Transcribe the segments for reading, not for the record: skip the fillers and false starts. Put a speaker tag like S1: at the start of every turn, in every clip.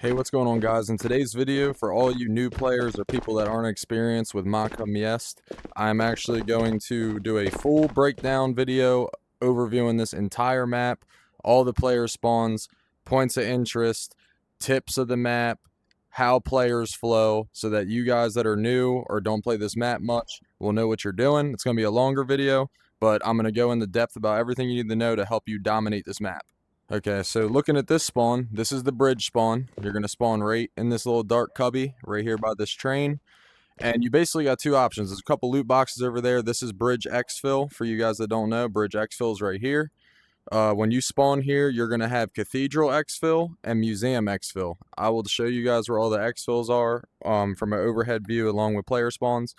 S1: Hey, what's going on, guys? In today's video, for all you new players or people that aren't experienced with Matka Miest, I'm actually going to do a full breakdown video overviewing this entire map, all the player spawns, points of interest, tips of the map, how players flow, so that you guys that are new or don't play this map much will know what you're doing. It's going to be a longer video, but I'm going to go into depth about everything you need to know to help you dominate this map. Okay, so looking at this spawn, this is the bridge spawn. You're going to spawn right in this little dark cubby right here by this train. And you basically got two options. There's a couple loot boxes over there. This is bridge exfil. For you guys that don't know, bridge exfil is right here. When you spawn here, you're going to have Cathedral exfil and Museum exfil. I will show you guys where all the exfils are from an overhead view along with player spawns.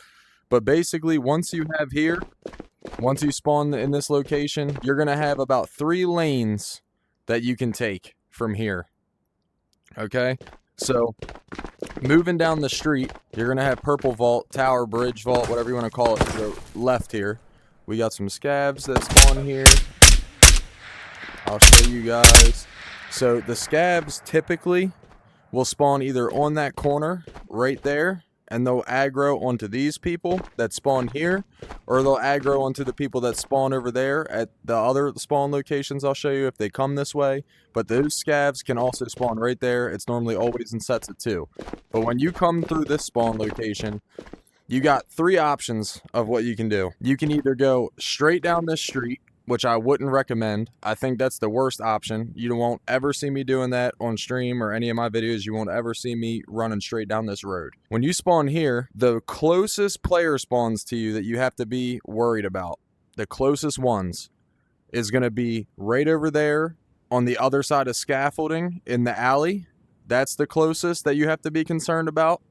S1: But basically, once you spawn in this location, you're going to have about 3 lanes that you can take from here. Okay, so moving down the street, you're gonna have purple vault, tower, bridge vault, whatever you want to call it, to the left here. We got some scavs that spawn here. I'll show you guys. So the scavs typically will spawn either on that corner right there, and they'll aggro onto these people that spawn here, or they'll aggro onto the people that spawn over there at the other spawn locations I'll show you if they come this way. But those scavs can also spawn right there. It's normally always in sets of 2. But when you come through this spawn location, you got 3 options of what you can do. You can either go straight down this street, which I wouldn't recommend. I think that's the worst option. You won't ever see me doing that on stream or any of my videos. You won't ever see me running straight down this road. When you spawn here, the closest player spawns to you that you have to be worried about, the closest ones, is going to be right over there on the other side of scaffolding in the alley. That's the closest that you have to be concerned about.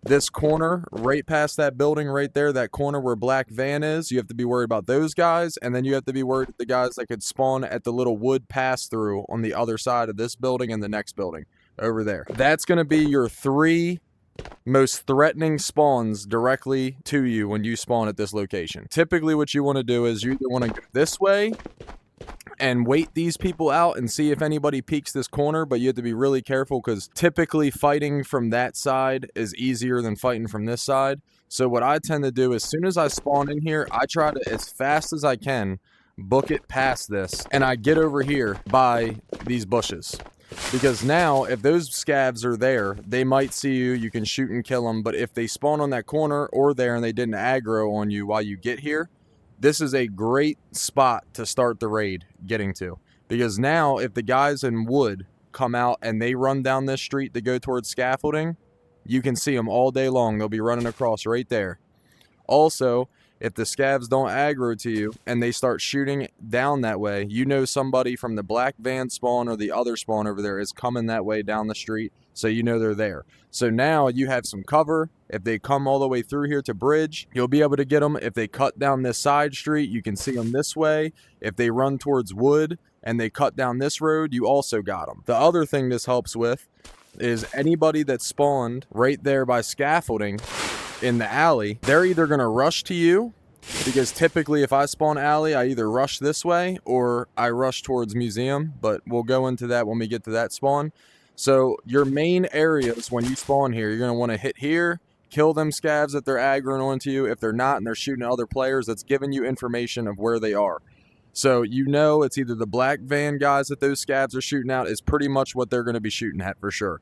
S1: This corner, right past that building right there, that corner where black van is, you have to be worried about those guys, and then you have to be worried the guys that could spawn at the little wood pass-through on the other side of this building and the next building over there. That's going to be your 3 most threatening spawns directly to you when you spawn at this location. Typically what you want to do is you either want to go this way and wait these people out and see if anybody peeks this corner, but you have to be really careful because typically fighting from that side is easier than fighting from this side. So what I tend to do, as soon as I spawn in here, I try to, as fast as I can, book it past this, and I get over here by these bushes. Because now, if those scavs are there, they might see you, you can shoot and kill them, but if they spawn on that corner or there and they didn't aggro on you while you get here, this is a great spot to start the raid getting to. Because now, if the guys in wood come out and they run down this street to go towards scaffolding, you can see them all day long. They'll be running across right there. Also, if the scavs don't aggro to you and they start shooting down that way, you know somebody from the black van spawn or the other spawn over there is coming that way down the street, so you know they're there. So now you have some cover. If they come all the way through here to bridge, you'll be able to get them. If they cut down this side street, you can see them this way. If they run towards wood and they cut down this road, you also got them. The other thing this helps with is anybody that spawned right there by scaffolding in the alley, they're either going to rush to you, because typically if I spawn alley, I either rush this way or I rush towards museum, but we'll go into that when we get to that spawn. So your main areas when you spawn here, you're going to want to hit here, kill them scavs if they're aggroing onto you. If they're not and they're shooting at other players, that's giving you information of where they are. So you know it's either the black van guys that those scavs are shooting out is pretty much what they're going to be shooting at for sure.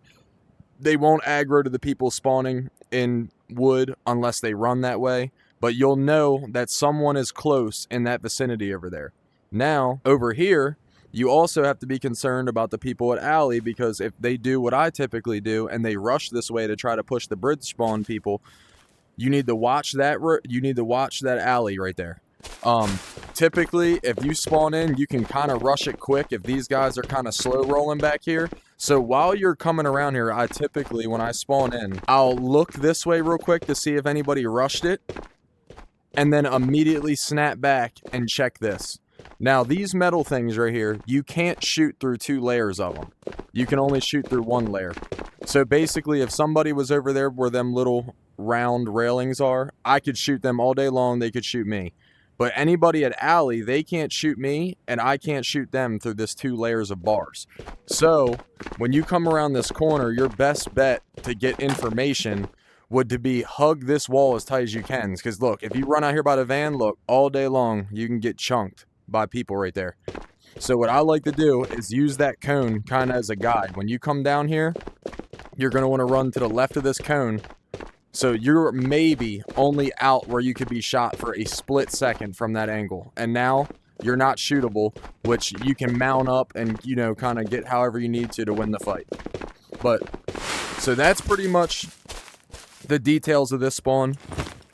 S1: They won't aggro to the people spawning in wood unless they run that way, but you'll know that someone is close in that vicinity over there. Now, over here, you also have to be concerned about the people at alley, because if they do what I typically do and they rush this way to try to push the bridge spawn people, you need to watch that alley right there. Typically, if you spawn in, you can kind of rush it quick if these guys are kind of slow rolling back here. So while you're coming around here, I typically, when I spawn in, I'll look this way real quick to see if anybody rushed it, and then immediately snap back and check this. Now, these metal things right here, you can't shoot through 2 layers of them. You can only shoot through 1 layer. So basically, if somebody was over there where them little round railings are, I could shoot them all day long. They could shoot me. But anybody at alley, they can't shoot me, and I can't shoot them through this 2 layers of bars. So when you come around this corner, your best bet to get information would to be hug this wall as tight as you can. Because look, if you run out here by the van, look, all day long, you can get chunked by people right there. So what I like to do is use that cone kind of as a guide. When you come down here, you're going to want to run to the left of this cone. So you're maybe only out where you could be shot for a split second from that angle. And now you're not shootable, which you can mount up and, you know, kind of get however you need to win the fight. But so that's pretty much the details of this spawn.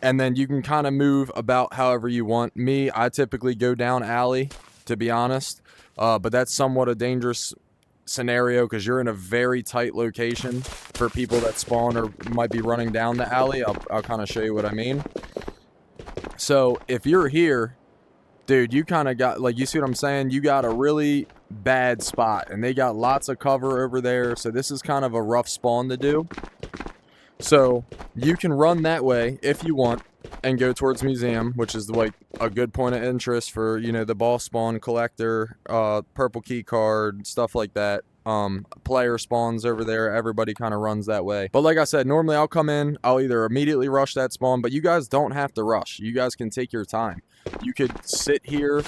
S1: And then you can kind of move about however you want. Me, I typically go down alley, to be honest. But that's somewhat a dangerous scenario because you're in a very tight location for people that spawn or might be running down the alley. I'll kind of show you what I mean. So if you're here, dude, you kind of got, like, you see what I'm saying? You got a really bad spot and they got lots of cover over there. So this is kind of a rough spawn to do. So you can run that way if you want and go towards museum, which is like a good point of interest for, you know, the boss spawn, collector, purple key card, stuff like that. Player spawns over there. Everybody kind of runs that way. But like I said, normally I'll come in, I'll either immediately rush that spawn, but you guys don't have to rush. You guys can take your time. You could sit here,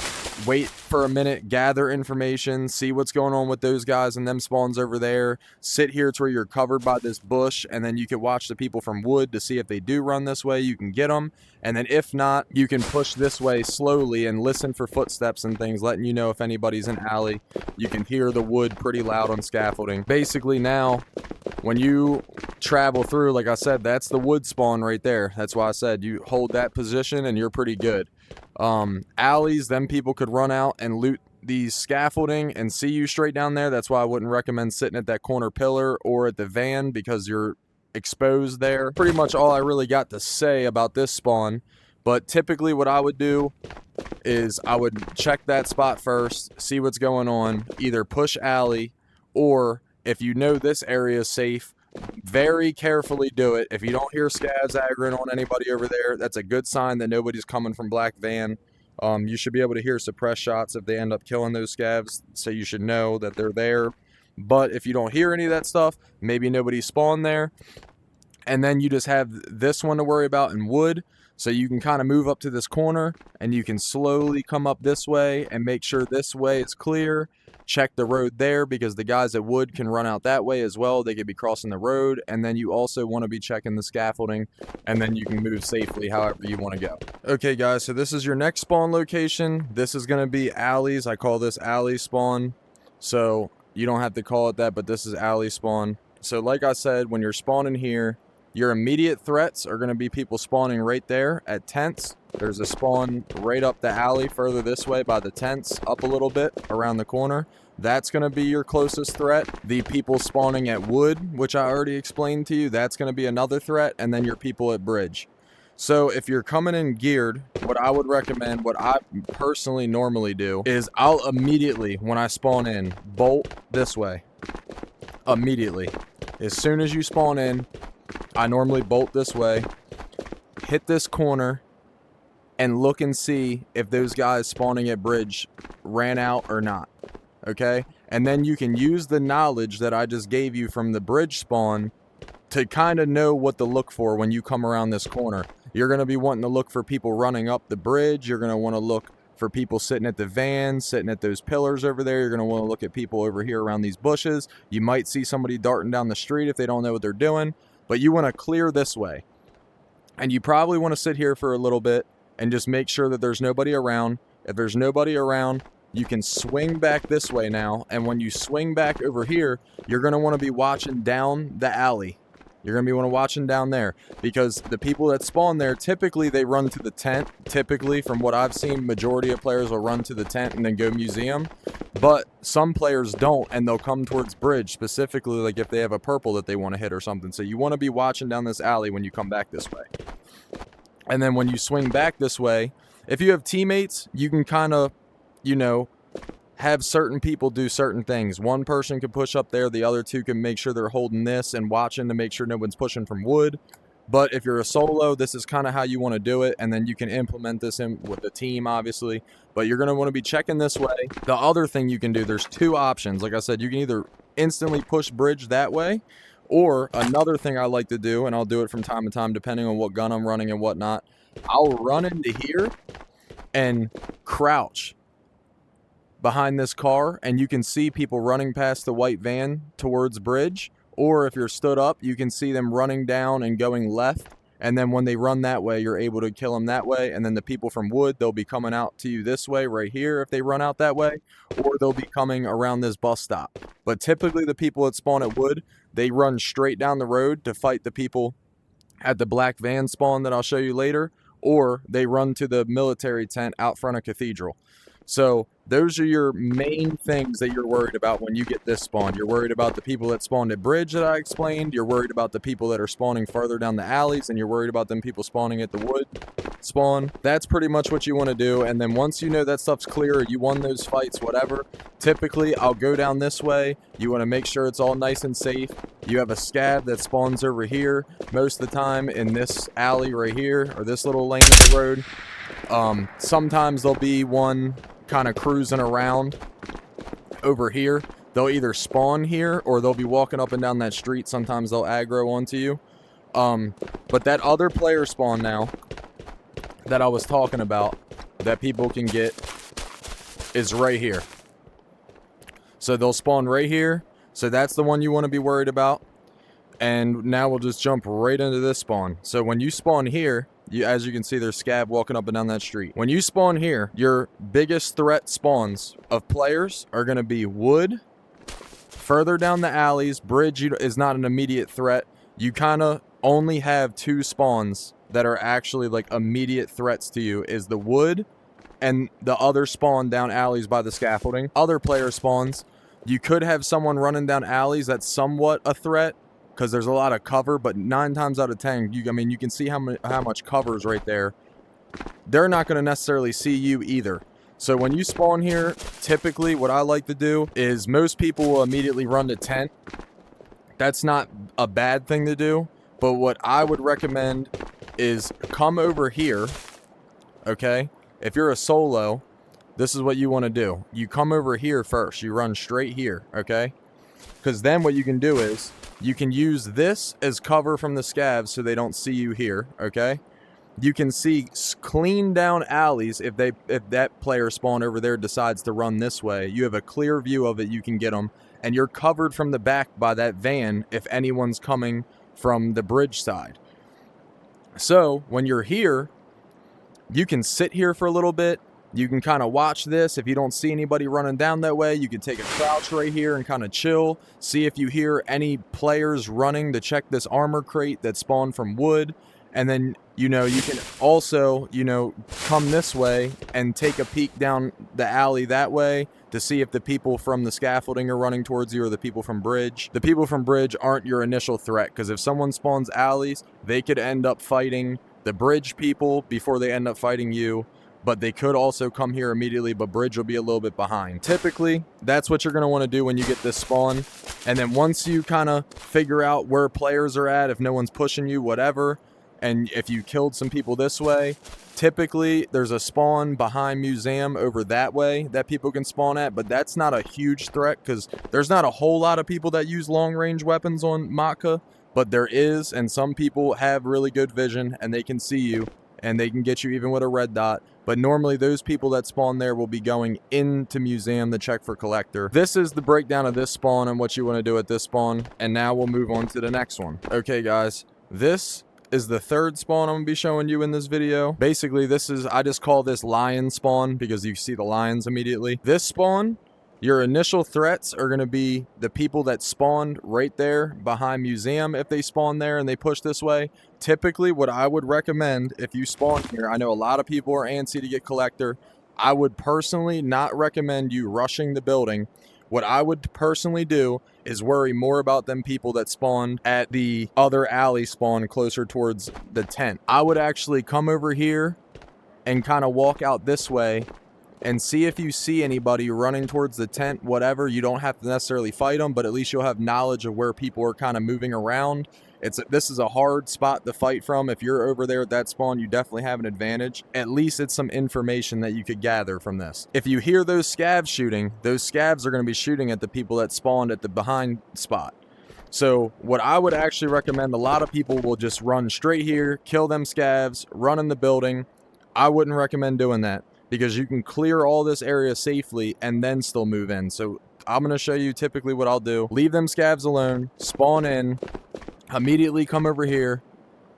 S1: wait for a minute, gather information, see what's going on with those guys and them spawns over there. Sit here to where you're covered by this bush, and then you can watch the people from wood to see if they do run this way. You can get them, and then if not, you can push this way slowly and listen for footsteps and things, letting you know if anybody's in alley. You can hear the wood pretty loud on scaffolding. Basically now, when you travel through, like I said, that's the wood spawn right there. That's why I said you hold that position and you're pretty good. Alleys, then people could run out and loot these scaffolding and see you straight down there. That's why I wouldn't recommend sitting at that corner pillar or at the van because you're exposed there. Pretty much all I really got to say about this spawn. But typically what I would do is I would check that spot first, see what's going on, either push alley, or if you know this area is safe, very carefully do it. If you don't hear scavs aggroing on anybody over there, that's a good sign that nobody's coming from black van. You should be able to hear suppress shots if they end up killing those scavs, so you should know that they're there. But if you don't hear any of that stuff, maybe nobody spawned there. And then you just have this one to worry about in wood. So you can kind of move up to this corner and you can slowly come up this way and make sure this way is clear. Check the road there because the guys at wood can run out that way as well. They could be crossing the road. And then you also want to be checking the scaffolding, and then you can move safely however you want to go. Okay guys, so this is your next spawn location. This is going to be alleys. I call this alley spawn. So you don't have to call it that, but this is alley spawn. So like I said, when you're spawning here, your immediate threats are going to be people spawning right there at tents. There's a spawn right up the alley further this way by the tents, up a little bit around the corner. That's going to be your closest threat. The people spawning at wood, which I already explained to you, that's going to be another threat. And then your people at bridge. So if you're coming in geared, what I would recommend, what I personally normally do, is I'll immediately, when I spawn in, bolt this way. Immediately. As soon as you spawn in, I normally bolt this way, hit this corner, and look and see if those guys spawning at bridge ran out or not, okay? And then you can use the knowledge that I just gave you from the bridge spawn to kind of know what to look for when you come around this corner. You're going to be wanting to look for people running up the bridge. You're going to want to look for people sitting at the van, sitting at those pillars over there. You're going to want to look at people over here around these bushes. You might see somebody darting down the street if they don't know what they're doing. But you want to clear this way. And you probably want to sit here for a little bit and just make sure that there's nobody around. If there's nobody around, you can swing back this way now. And when you swing back over here, you're going to want to be watching down the alley. You're going to be watching down there because the people that spawn there, typically they run to the tent. Typically, from what I've seen, majority of players will run to the tent and then go museum. But some players don't, and they'll come towards bridge, specifically like if they have a purple that they want to hit or something. So you want to be watching down this alley when you come back this way. And then when you swing back this way, if you have teammates, you can kind of, you know, have certain people do certain things. One person can push up there, the other two can make sure they're holding this and watching to make sure no one's pushing from wood. But if you're a solo, this is kind of how you want to do it, and then you can implement this in with the team, obviously. But you're going to want to be checking this way. The other thing you can do, there's two options. Like I said, you can either instantly push bridge that way, or another thing I like to do, and I'll do it from time to time depending on what gun I'm running and whatnot, I'll run into here and crouch behind this car, and you can see people running past the white van towards bridge. Or if you're stood up, you can see them running down and going left. And then when they run that way, you're able to kill them that way. And then the people from wood, they'll be coming out to you this way right here if they run out that way. Or they'll be coming around this bus stop. But typically the people that spawn at wood, they run straight down the road to fight the people at the black van spawn that I'll show you later. Or they run to the military tent out front of Cathedral. So those are your main things that you're worried about when you get this spawn. You're worried about the people that spawned at bridge that I explained. You're worried about the people that are spawning farther down the alleys, and you're worried about them people spawning at the wood spawn. That's pretty much what you want to do. And then once you know that stuff's clear, you won those fights, whatever, typically I'll go down this way. You want to make sure it's all nice and safe. You have a scab that spawns over here most of the time in this alley right here, or this little lane of the road. Sometimes there'll be one kind of cruising around over here. They'll either spawn here or they'll be walking up and down that street. Sometimes they'll aggro onto you. But that other player spawn now that I was talking about that people can get is right here. So they'll spawn right here. So that's the one you want to be worried about. And now we'll just jump right into this spawn. So when you spawn here, as you can see, there's scab walking up and down that street. When you spawn here, your biggest threat spawns of players are going to be wood, further down the alleys. Bridge is not an immediate threat. You kind of only have two spawns that are actually like immediate threats to you, is the wood and the other spawn down alleys by the scaffolding. Other player spawns, you could have someone running down alleys that's somewhat a threat, because there's a lot of cover, but 9 times out of 10, you can see how much cover is right there. They're not going to necessarily see you either. So when you spawn here, typically what I like to do is most people will immediately run to tent. That's not a bad thing to do, but what I would recommend is come over here, okay? If you're a solo, this is what you want to do. You come over here first. You run straight here, okay? Because then what you can do is you can use this as cover from the scavs so they don't see you here, okay? You can see clean down alleys if that player spawn over there decides to run this way. You have a clear view of it, you can get them, and you're covered from the back by that van if anyone's coming from the bridge side. So when you're here, you can sit here for a little bit. You can kind of watch this. If you don't see anybody running down that way, you can take a crouch right here and kind of chill. See if you hear any players running to check this armor crate that spawned from wood. And then, you can also, come this way and take a peek down the alley that way to see if the people from the scaffolding are running towards you or the people from bridge. The people from bridge aren't your initial threat, because if someone spawns alleys, they could end up fighting the bridge people before they end up fighting you. But they could also come here immediately, but bridge will be a little bit behind. Typically, that's what you're going to want to do when you get this spawn. And then once you kind of figure out where players are at, if no one's pushing you, whatever, and if you killed some people this way, typically there's a spawn behind museum over that way that people can spawn at, but that's not a huge threat because there's not a whole lot of people that use long-range weapons on Matka, but there is, and some people have really good vision and they can see you and they can get you even with a red dot. But normally those people that spawn there will be going into museum to check for collector. This is the breakdown of this spawn and what you want to do at this spawn. And now we'll move on to the next one. Okay guys, this is the third spawn I'm going to be showing you in this video. Basically I just call this lion spawn because you see the lions immediately. This spawn, your initial threats are going to be the people that spawned right there behind museum. If they spawn there and they push this way, typically what I would recommend if you spawn here, I know a lot of people are antsy to get collector. I would personally not recommend you rushing the building. What I would personally do is worry more about them people that spawned at the other alley spawn closer towards the tent. I would actually come over here and kind of walk out this way and see if you see anybody running towards the tent, whatever. You don't have to necessarily fight them, but at least you'll have knowledge of where people are kind of moving around. This is a hard spot to fight from. If you're over there at that spawn, you definitely have an advantage. At least it's some information that you could gather from this. If you hear those scavs shooting, those scavs are going to be shooting at the people that spawned at the behind spot. So what I would actually recommend, a lot of people will just run straight here, kill them scavs, run in the building. I wouldn't recommend doing that because you can clear all this area safely and then still move in. So I'm going to show you typically what I'll do. Leave them scavs alone, spawn in, immediately come over here,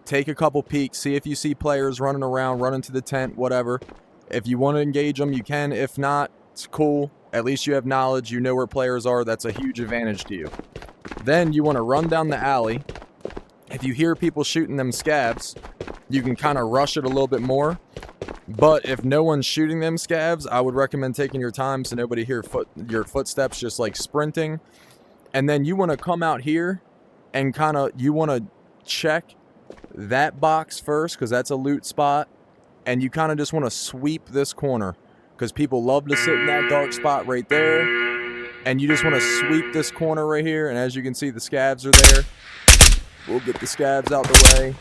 S1: take a couple peeks, see if you see players running around, run into the tent, whatever. If you want to engage them, you can. If not, it's cool. At least you have knowledge. You know where players are. That's a huge advantage to you. Then you want to run down the alley. If you hear people shooting them scavs, you can kind of rush it a little bit more. But if no one's shooting them scavs, I would recommend taking your time so nobody hear your footsteps, just like sprinting. And then you want to come out here and you want to check that box first because that's a loot spot. And you kind of just want to sweep this corner because people love to sit in that dark spot right there. And you just want to sweep this corner right here. And as you can see, the scavs are there. We'll get the scavs out the way.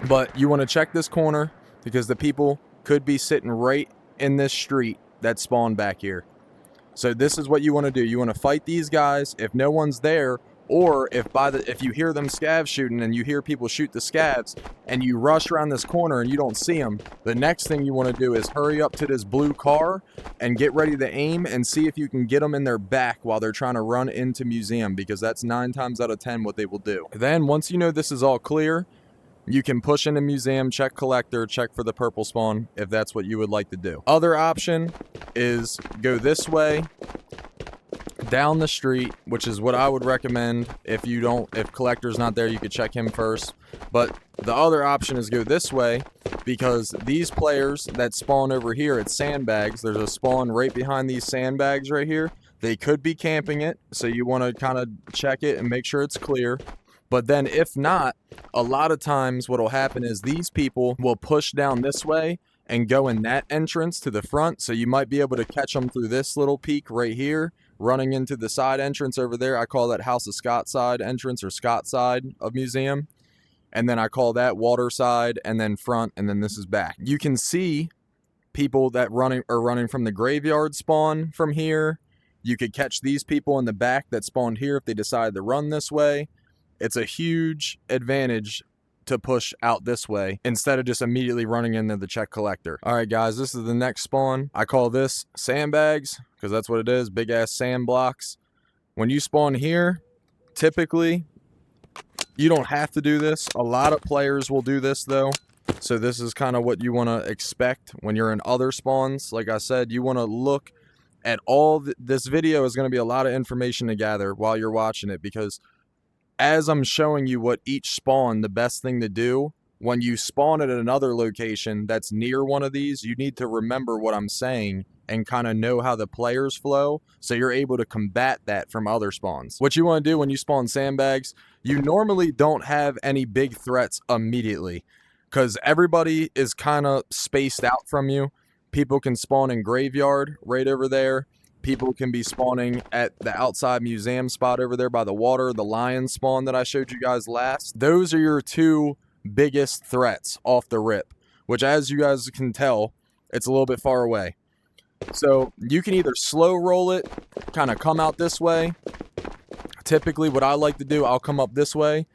S1: But you want to check this corner because the people could be sitting right in this street that spawned back here. So this is what you want to do. You want to fight these guys if no one's there, or if you hear them scavs shooting and you hear people shoot the scavs and you rush around this corner and you don't see them, the next thing you want to do is hurry up to this blue car and get ready to aim and see if you can get them in their back while they're trying to run into museum, because that's 9 times out of 10 what they will do. Then once you know this is all clear, you can push into museum, check collector, check for the purple spawn if that's what you would like to do. Other option is go this way down the street, which is what I would recommend. If collector's not there, you could check him first. But the other option is go this way, because these players that spawn over here at Sandbags, there's a spawn right behind these sandbags right here. They could be camping it, so you want to kind of check it and make sure it's clear. But then if not, a lot of times what will happen is these people will push down this way and go in that entrance to the front. So you might be able to catch them through this little peak right here, running into the side entrance over there. I call that House of Scott side entrance, or Scott side of museum. And then I call that water side, and then front, and then this is back. You can see people that are running from the graveyard spawn from here. You could catch these people in the back that spawned here if they decide to run this way. It's a huge advantage to push out this way instead of just immediately running into the check collector. All right, guys, this is the next spawn. I call this sandbags because that's what it is, big ass sand blocks. When you spawn here, typically you don't have to do this. A lot of players will do this though. So this is kind of what you want to expect when you're in other spawns. Like I said, you want to look at all this video is going to be a lot of information to gather while you're watching it, because as I'm showing you what each spawn, the best thing to do, when you spawn at another location that's near one of these, you need to remember what I'm saying and kind of know how the players flow, so you're able to combat that from other spawns. What you want to do when you spawn sandbags, you normally don't have any big threats immediately because everybody is kind of spaced out from you. People can spawn in graveyard right over there. People can be spawning at the outside museum spot over there by the water, the lion spawn that I showed you guys last. Those are your 2 biggest threats off the rip, which as you guys can tell, it's a little bit far away. So you can either slow roll it, kind of come out this way. Typically what I like to do, I'll come up this way,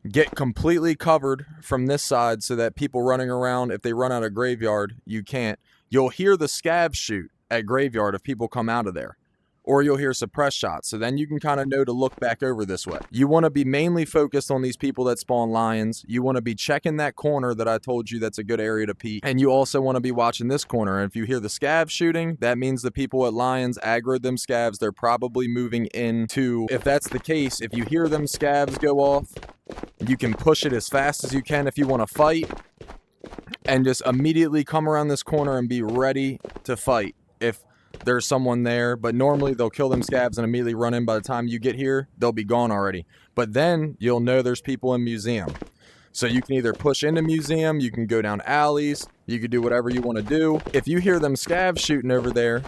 S1: get completely covered from this side so that people running around, if they run out of graveyard, you can't. You'll hear the scab shoot at graveyard if people come out of there, or you'll hear suppress shots, so then you can kind of know to look back over this way. You want to be mainly focused on these people that spawn lions. You want to be checking that corner that I told you that's a good area to peek, and you also want to be watching this corner. And if you hear the scavs shooting, that means the people at lions aggroed them scavs. They're probably moving into, if that's the case, if you hear them scavs go off, you can push it as fast as you can if you want to fight, and just immediately come around this corner and be ready to fight if there's someone there. But normally they'll kill them scavs and immediately run in. By the time you get here, they'll be gone already. But then you'll know there's people in museum. So you can either push into museum, you can go down alleys, You could do whatever you want to do. If you hear them scavs shooting over there,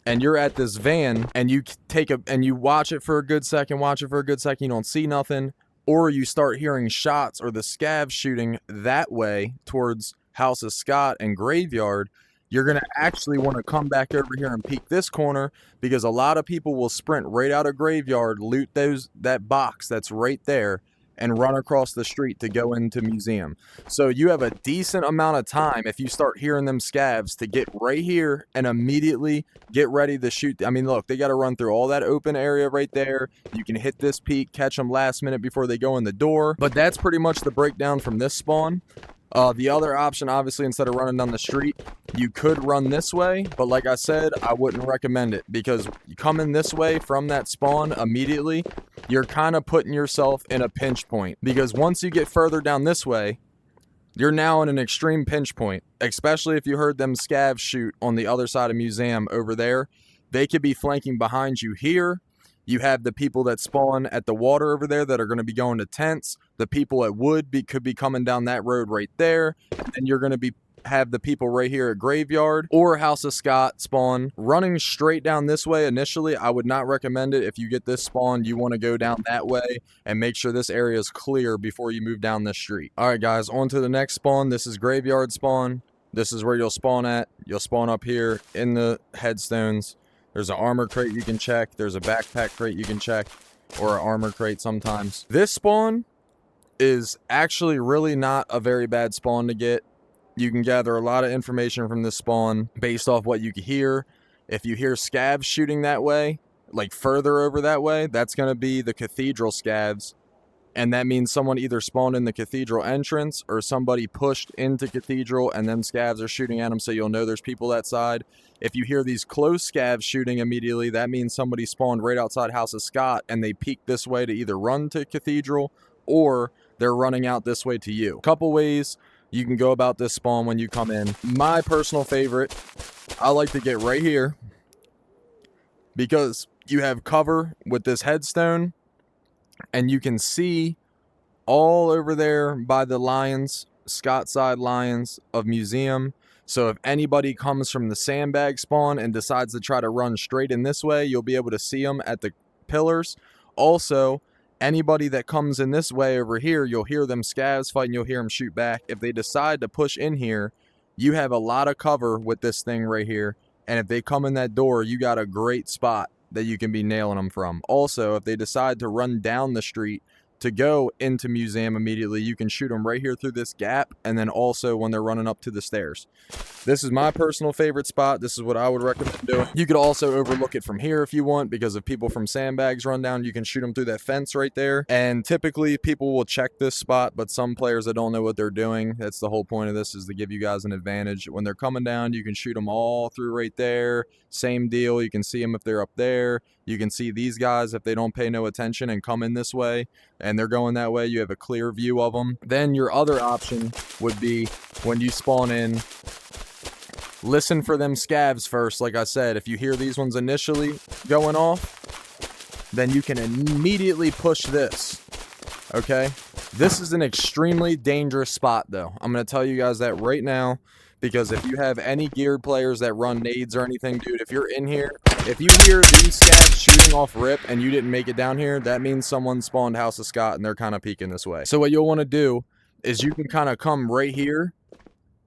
S1: and you're at this van, and you watch it for a good second, you don't see nothing, or you start hearing shots or the scavs shooting that way towards House of Scott and Graveyard, you're going to actually want to come back over here and peek this corner, because a lot of people will sprint right out of Graveyard, loot that box that's right there, and run across the street to go into Museum. So you have a decent amount of time if you start hearing them scavs to get right here and immediately get ready to shoot. I mean, look, they got to run through all that open area right there. You can hit this peak, catch them last minute before they go in the door. But that's pretty much the breakdown from this spawn. The other option, obviously, instead of running down the street, you could run this way, but like I said, I wouldn't recommend it, because coming this way from that spawn immediately, you're kind of putting yourself in a pinch point, because once you get further down this way, you're now in an extreme pinch point, especially if you heard them scavs shoot on the other side of Museum over there. They could be flanking behind you here. You have the people that spawn at the water over there that are going to be going to tents. The people at Wood could be coming down that road right there. And you're going to have the people right here at Graveyard or House of Scott spawn running straight down this way initially. I would not recommend it. If you get this spawn, you want to go down that way and make sure this area is clear before you move down this street. All right, guys, on to the next spawn. This is Graveyard spawn. This is where you'll spawn at. You'll spawn up here in the headstones. There's an armor crate you can check. There's a backpack crate you can check, or an armor crate sometimes. This spawn is actually really not a very bad spawn to get. You can gather a lot of information from this spawn based off what you can hear. If you hear scavs shooting that way, like further over that way, that's going to be the Cathedral scavs. And that means someone either spawned in the Cathedral entrance or somebody pushed into Cathedral and then scavs are shooting at them, so you'll know there's people that side. If you hear these close scavs shooting immediately, that means somebody spawned right outside House of Scott and they peeked this way to either run to Cathedral or they're running out this way to you. A couple ways you can go about this spawn when you come in. My personal favorite, I like to get right here because you have cover with this headstone. And you can see all over there by the lions, Scott side lions of Museum. So if anybody comes from the Sandbags Spawn and decides to try to run straight in this way, you'll be able to see them at the pillars. Also, anybody that comes in this way over here, you'll hear them scavs fighting, you'll hear them shoot back. If they decide to push in here, you have a lot of cover with this thing right here. And if they come in that door, you got a great spot that you can be nailing them from. Also, if they decide to run down the street to go into Museum immediately, you can shoot them right here through this gap, and then also when they're running up to the stairs. This is my personal favorite spot. This is what I would recommend doing. You could also overlook it from here if you want, because if people from Sandbags run down, you can shoot them through that fence right there. And typically people will check this spot, but some players that don't know what they're doing, that's the whole point of this, is to give you guys an advantage. When they're coming down, you can shoot them all through right there. Same deal, you can see them if they're up there. You can see these guys if they don't pay no attention and come in this way and they're going that way, you have a clear view of them. Then your other option would be when you spawn in, listen for them scavs first. Like I said, if you hear these ones initially going off, then you can immediately push this. Okay? This is an extremely dangerous spot though. I'm going to tell you guys that right now. Because if you have any geared players that run nades or anything, dude, if you're in here, if you hear these scavs shooting off rip and you didn't make it down here, that means someone spawned House of Scott and they're kind of peeking this way. So what you'll want to do is you can kind of come right here,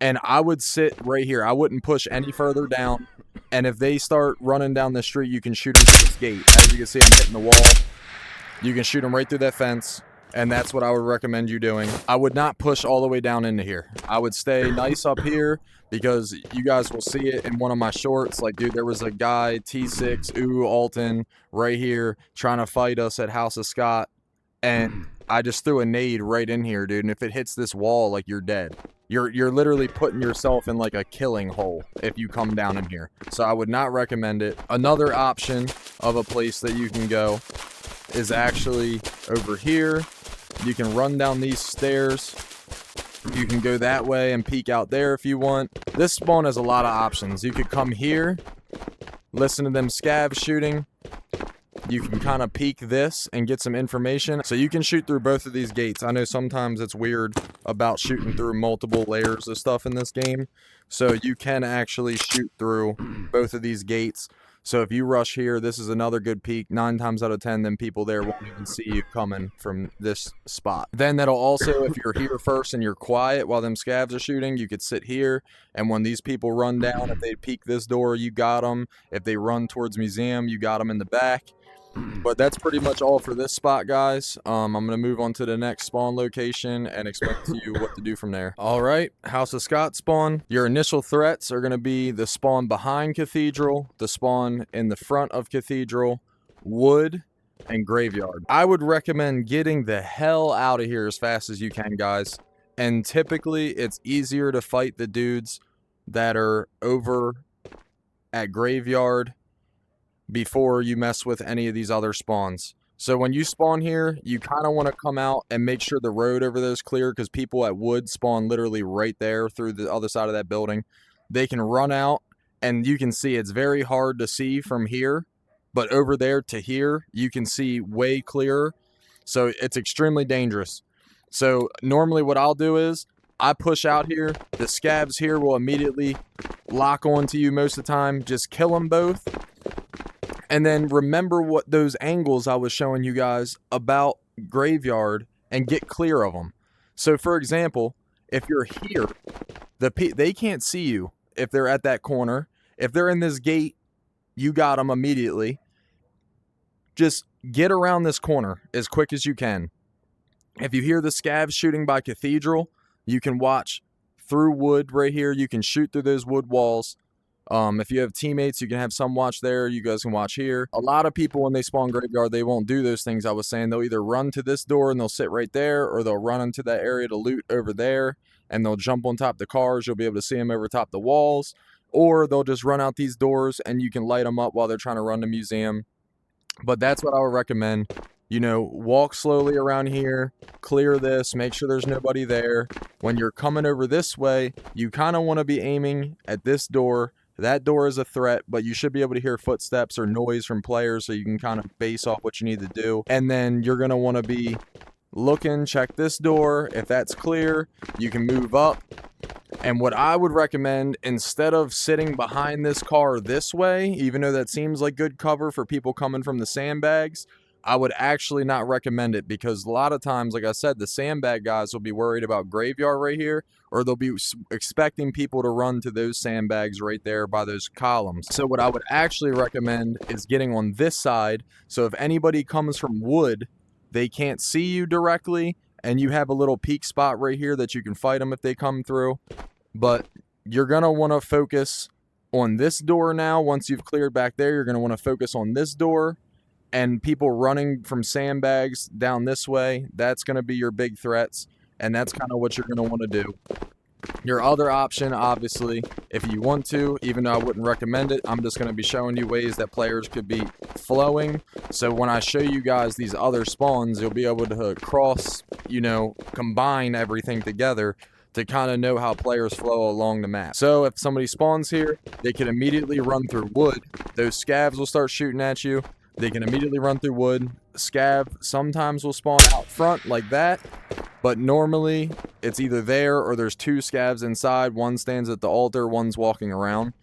S1: and I would sit right here. I wouldn't push any further down. And if they start running down the street, you can shoot them through this gate. As you can see, I'm hitting the wall. You can shoot them right through that fence. And that's what I would recommend you doing. I would not push all the way down into here. I would stay nice up here because you guys will see it in one of my shorts. Like, dude, there was a guy, T6, Alton, right here trying to fight us at House of Scott. And I just threw a nade right in here, dude. And if it hits this wall, like, you're dead. You're literally putting yourself in like a killing hole if you come down in here. So I would not recommend it. Another option of a place that you can go is actually over here. You can run down these stairs. You can go that way and peek out there if you want. This spawn has a lot of options. You could come here, listen to them scavs shooting. you can kind of peek this and get some information. So you can shoot through both of these gates. I know sometimes it's weird about shooting through multiple layers of stuff in this game. So you can actually shoot through both of these gates. So if you rush here, this is another good peek. 9 times out of 10, then people there won't even see you coming from this spot. Then that'll also, if you're here first and you're quiet while them scavs are shooting, you could sit here. And when these people run down, if they peek this door, you got them. If they run towards museum, you got them in the back. But that's pretty much all for this spot, guys. I'm going to move on to the next spawn location and explain to you what to do from there. All right, House of Scott spawn. Your initial threats are going to be the spawn behind Cathedral, the spawn in the front of Cathedral, wood, and graveyard. I would recommend getting the hell out of here as fast as you can, guys. And typically, it's easier to fight the dudes that are over at graveyard before you mess with any of these other spawns. So when you spawn here, you kind of want to come out and make sure the road over there is clear, because people at wood spawn literally right there through the other side of that building. They can run out, and you can see it's very hard to see from here, but over there to here, you can see way clearer. So it's extremely dangerous. So normally what I'll do is I push out here. The scavs here will immediately lock onto you most of the time. Just kill them both. And then remember what those angles I was showing you guys about graveyard and get clear of them. So for example, if you're here, they can't see you if they're at that corner. If they're in this gate, you got them immediately. Just get around this corner as quick as you can. If you hear the scavs shooting by Cathedral, you can watch through wood right here. You can shoot through those wood walls. If you have teammates, you can have some watch there. You guys can watch here. A lot of people, when they spawn graveyard, they won't do those things I was saying. They'll either run to this door and they'll sit right there, or they'll run into that area to loot over there, and they'll jump on top of the cars. You'll be able to see them over top the walls, or they'll just run out these doors and you can light them up while they're trying to run the museum. But that's what I would recommend. You know, walk slowly around here, clear this, make sure there's nobody there. When you're coming over this way, you kind of want to be aiming at this door. That door is a threat, but you should be able to hear footsteps or noise from players, so you can kind of base off what you need to do. And then you're going to want to be looking, check this door. If that's clear, you can move up. And what I would recommend, instead of sitting behind this car this way, even though that seems like good cover for people coming from the sandbags, I would actually not recommend it, because a lot of times, like I said, the sandbag guys will be worried about graveyard right here, or they'll be expecting people to run to those sandbags right there by those columns. So what I would actually recommend is getting on this side. So if anybody comes from wood, they can't see you directly, and you have a little peak spot right here that you can fight them if they come through. But you're going to want to focus on this door now. Once you've cleared back there, you're going to want to focus on this door. And people running from sandbags down this way, that's going to be your big threats. And that's kind of what you're going to want to do. Your other option, obviously, if you want to, even though I wouldn't recommend it, I'm just going to be showing you ways that players could be flowing. So when I show you guys these other spawns, you'll be able to cross, combine everything together to kind of know how players flow along the map. So if somebody spawns here, they can immediately run through wood. Those scavs will start shooting at you. They can immediately run through wood. Scav sometimes will spawn out front like that, but normally it's either there or there's 2 scavs inside. One stands at the altar, one's walking around.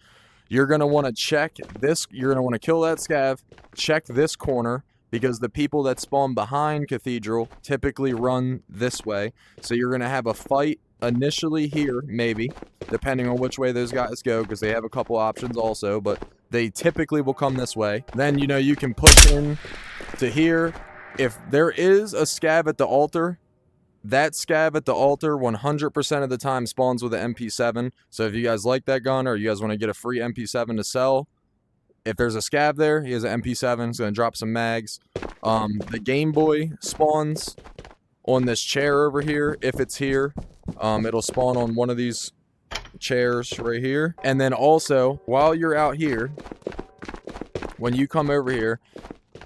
S1: You're going to want to check this. You're going to want to kill that scav, check this corner, because the people that spawn behind Cathedral typically run this way. So you're going to have a fight initially here, maybe, depending on which way those guys go, because they have a couple options also, but they typically will come this way. Then, you can push in to here. If there is a scav at the altar, that scav at the altar 100% of the time spawns with an MP7. So if you guys like that gun, or you guys want to get a free MP7 to sell, if there's a scav there, he has an MP7. He's going to drop some mags. The Game Boy spawns on this chair over here. If it's here, it'll spawn on one of these chairs right here. And then also, while you're out here, when you come over here,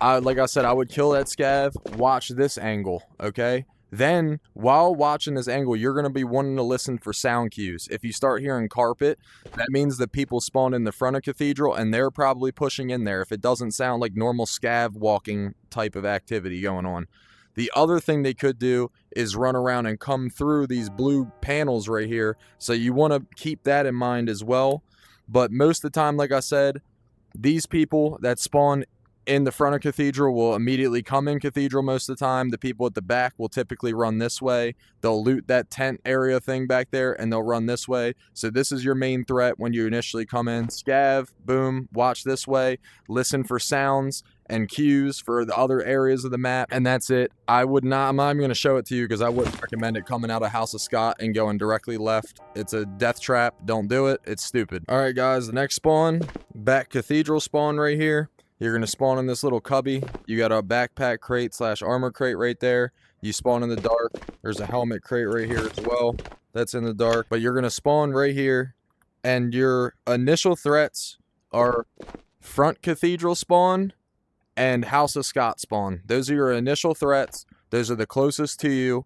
S1: like I said, I would kill that scav. Watch this angle, okay? Then, while watching this angle, you're going to be wanting to listen for sound cues. If you start hearing carpet, that means that people spawned in the front of Cathedral, and they're probably pushing in there if it doesn't sound like normal scav walking type of activity going on. The other thing they could do is run around and come through these blue panels right here, so you want to keep that in mind as well. But most of the time, like I said, these people that spawn in the front of Cathedral will immediately come in Cathedral most of the time. The people at the back will typically run this way. They'll loot that tent area thing back there, and they'll run this way. So this is your main threat when you initially come in. Scav, boom, watch this way, listen for sounds and cues for the other areas of the map, and that's it. I'm not even going to show it to you because I wouldn't recommend it coming out of House of Scott and going directly left. It's a death trap. Don't do it. It's stupid. All right, guys, the next spawn, back Cathedral spawn right here. You're going to spawn in this little cubby. You got a backpack crate / armor crate right there. You spawn in the dark. There's a helmet crate right here as well. That's in the dark. But you're going to spawn right here. And your initial threats are front Cathedral spawn and House of Scott spawn. Those are your initial threats. Those are the closest to you.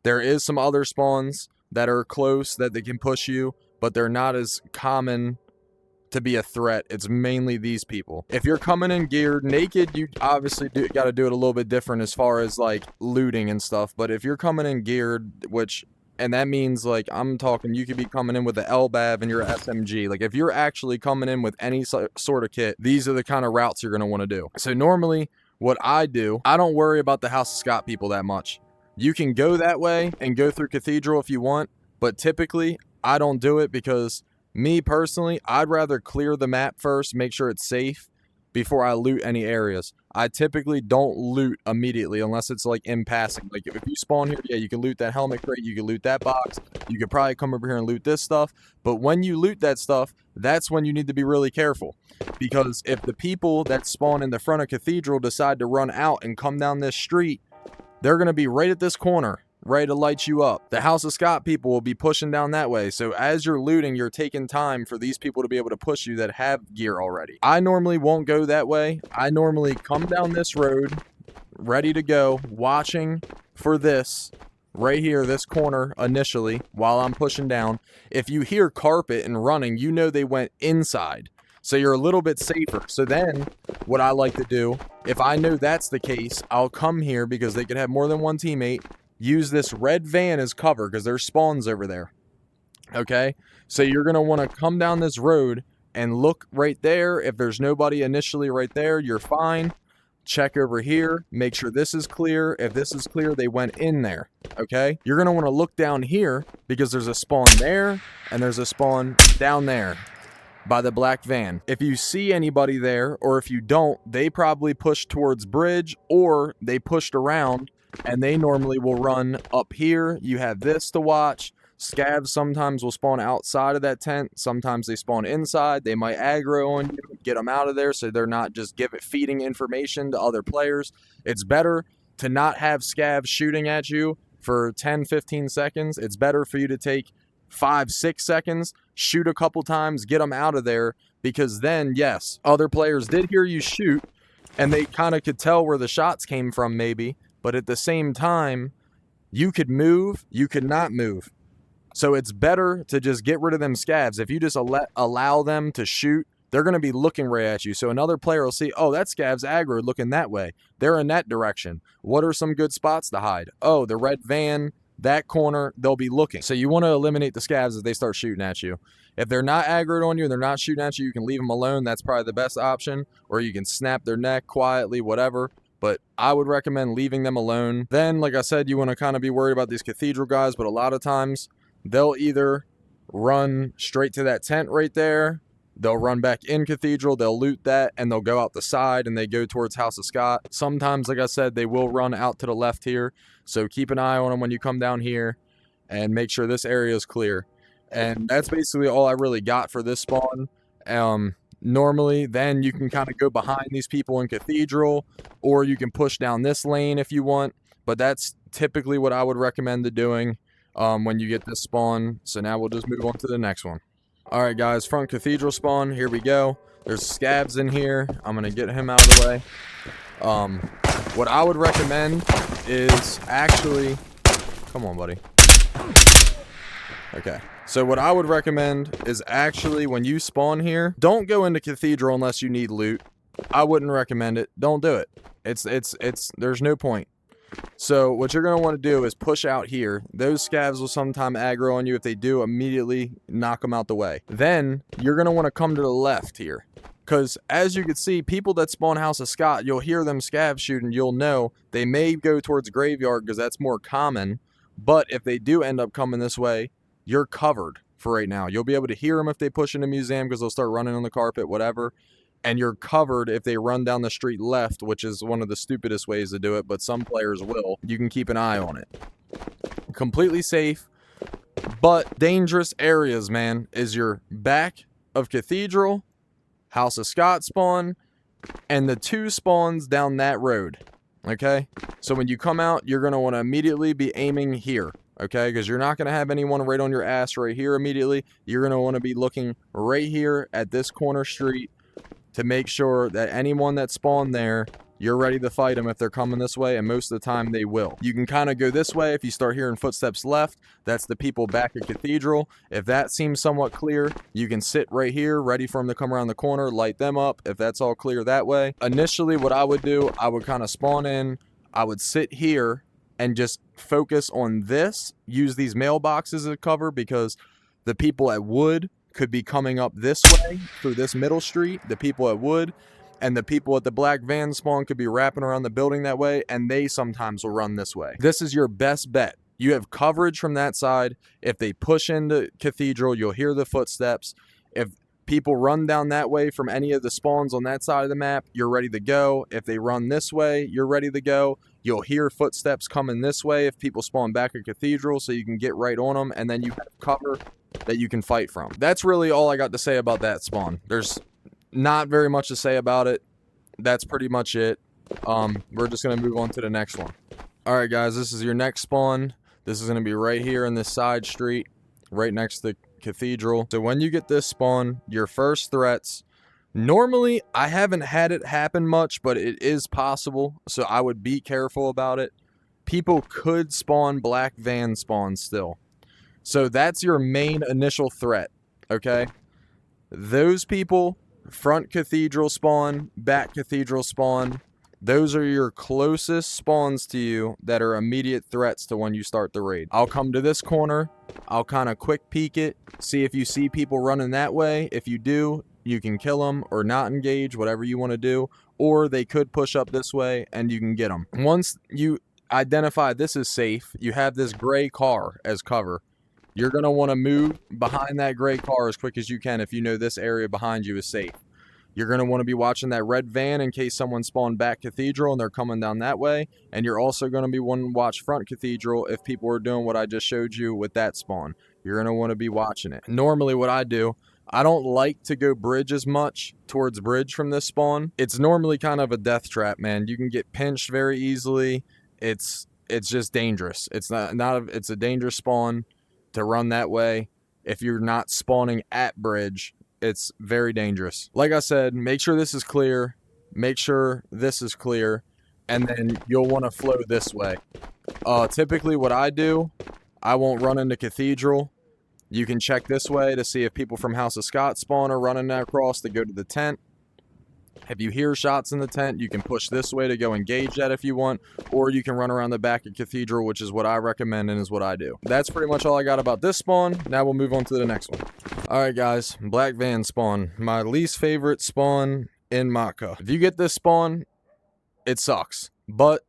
S1: There is some other spawns that are close that they can push you, but they're not as common to be a threat. It's mainly these people. If you're coming in geared naked, you obviously got to do it a little bit different as far as like looting and stuff. But if you're coming in geared, and that means like I'm talking, you could be coming in with the LBAV and your SMG. Like if you're actually coming in with any sort of kit, these are the kind of routes you're going to want to do. So normally what I do, I don't worry about the House of Scott people that much. You can go that way and go through Cathedral if you want, but typically I don't do it because me personally, I'd rather clear the map first, make sure it's safe before I loot any areas. I typically don't loot immediately unless it's like in passing. Like if you spawn here, yeah, you can loot that helmet crate, you can loot that box, you could probably come over here and loot this stuff. But when you loot that stuff, that's when you need to be really careful. Because if the people that spawn in the front of Cathedral decide to run out and come down this street, they're going to be right at this corner, ready to light you up. The House of Scott people will be pushing down that way. So as you're looting, you're taking time for these people to be able to push you that have gear already. I normally won't go that way. I normally come down this road, ready to go, watching for this right here, this corner initially, while I'm pushing down. If you hear carpet and running, you know they went inside. So you're a little bit safer. So then what I like to do, if I know that's the case, I'll come here because they could have more than one teammate. Use this red van as cover because there's spawns over there. Okay, so you're going to want to come down this road and look right there. If there's nobody initially right there, you're fine. Check over here, make sure this is clear. If this is clear, they went in there. Okay, you're going to want to look down here because there's a spawn there and there's a spawn down there by the black van. If you see anybody there, or if you don't, they probably pushed towards bridge or they pushed around, and they normally will run up here. You have this to watch. Scavs sometimes will spawn outside of that tent. Sometimes they spawn inside. They might aggro on you, get them out of there so they're not just feeding information to other players. It's better to not have scavs shooting at you for 10, 15 seconds. It's better for you to take 5, 6 seconds, shoot a couple times, get them out of there, because then, yes, other players did hear you shoot, and they kind of could tell where the shots came from maybe, but at the same time, you could move, you could not move. So it's better to just get rid of them scavs. If you just allow them to shoot, they're going to be looking right at you. So another player will see, oh, that scav's aggro looking that way. They're in that direction. What are some good spots to hide? Oh, the red van, that corner, they'll be looking. So you want to eliminate the scavs if they start shooting at you. If they're not aggroed on you and they're not shooting at you, you can leave them alone. That's probably the best option. Or you can snap their neck quietly, whatever. But I would recommend leaving them alone. Then, like I said, you want to kind of be worried about these Cathedral guys, but a lot of times they'll either run straight to that tent right there, they'll run back in Cathedral, they'll loot that, and they'll go out the side and they go towards House of Scott. Sometimes, like I said, they will run out to the left here, so keep an eye on them when you come down here and make sure this area is clear. And that's basically all I really got for this spawn. Normally, then you can kind of go behind these people in Cathedral, or you can push down this lane if you want, but that's typically what I would recommend doing when you get this spawn. So now we'll just move on to the next one. All right, guys, front Cathedral spawn, here we go. There's scavs in here. I'm going to get him out of the way. What I would recommend is actually Come on, buddy. Okay. So what I would recommend is actually when you spawn here, don't go into Cathedral unless you need loot. I wouldn't recommend it. Don't do it. There's no point. So what you're going to want to do is push out here. Those scavs will sometime aggro on you. If they do, immediately knock them out the way. Then you're going to want to come to the left here. Because as you can see, people that spawn House of Scott, you'll hear them scav shooting. You'll know they may go towards Graveyard because that's more common. But if they do end up coming this way, you're covered for right now. You'll be able to hear them if they push into museum because they'll start running on the carpet, whatever. And you're covered if they run down the street left, which is one of the stupidest ways to do it, but some players will. You can keep an eye on it. Completely safe, but dangerous areas, man, is your back of Cathedral, House of Scott spawn, and the 2 spawns down that road, okay? So when you come out, you're going to want to immediately be aiming here, okay? Because you're not going to have anyone right on your ass right here immediately. You're going to want to be looking right here at this corner street, to make sure that anyone that spawned there, you're ready to fight them if they're coming this way, and most of the time they will. You can kind of go this way. If you start hearing footsteps left, that's the people back at Cathedral. If that seems somewhat clear, you can sit right here, ready for them to come around the corner, light them up, if that's all clear that way. Initially, what I would do, I would kind of spawn in, I would sit here, and just focus on this, use these mailboxes as cover, because the people at Wood could be coming up this way through this middle street, the people at Wood, and the people at the black van spawn could be wrapping around the building that way, and they sometimes will run this way. This is your best bet. You have coverage from that side. If they push into Cathedral, you'll hear the footsteps. If people run down that way from any of the spawns on that side of the map, you're ready to go. If they run this way, you're ready to go. You'll hear footsteps coming this way if people spawn back at Cathedral, so you can get right on them, and then you have cover that you can fight from. That's really all I got to say about that spawn. There's not very much to say about it. That's pretty much it. We're just going to move on to the next one. Alright guys, this is your next spawn. This is going to be right here in this side street, right next to the Cathedral. So when you get this spawn, your first threats, normally I haven't had it happen much, but it is possible, so I would be careful about it. People could spawn black van spawns still. So that's your main initial threat, okay? Those people, front Cathedral spawn, back Cathedral spawn, those are your closest spawns to you that are immediate threats to when you start the raid. I'll come to this corner, I'll kind of quick peek it, see if you see people running that way. If you do, you can kill them or not engage, whatever you want to do, or they could push up this way and you can get them. Once you identify this is safe, you have this gray car as cover. You're going to want to move behind that gray car as quick as you can if you know this area behind you is safe. You're going to want to be watching that red van in case someone spawned back Cathedral and they're coming down that way. And you're also going to be wanting to watch front Cathedral if people are doing what I just showed you with that spawn. You're going to want to be watching it. Normally what I do, I don't like to go bridge as much towards bridge from this spawn. It's normally kind of a death trap, man. You can get pinched very easily. It's just dangerous. It's a dangerous spawn to run that way. If you're not spawning at bridge, it's very dangerous. Like I said, make sure this is clear, make sure this is clear, and then you'll want to flow this way. Typically what I do, I won't run into Cathedral. You can check this way to see if people from House of Scott spawn are running across to go to the tent. If you hear shots in the tent, you can push this way to go engage that if you want, or you can run around the back of Cathedral, which is what I recommend and is what I do. That's pretty much all I got about this spawn. Now we'll move on to the next one. Alright guys, black van spawn. My least favorite spawn in Matka. If you get this spawn, it sucks, but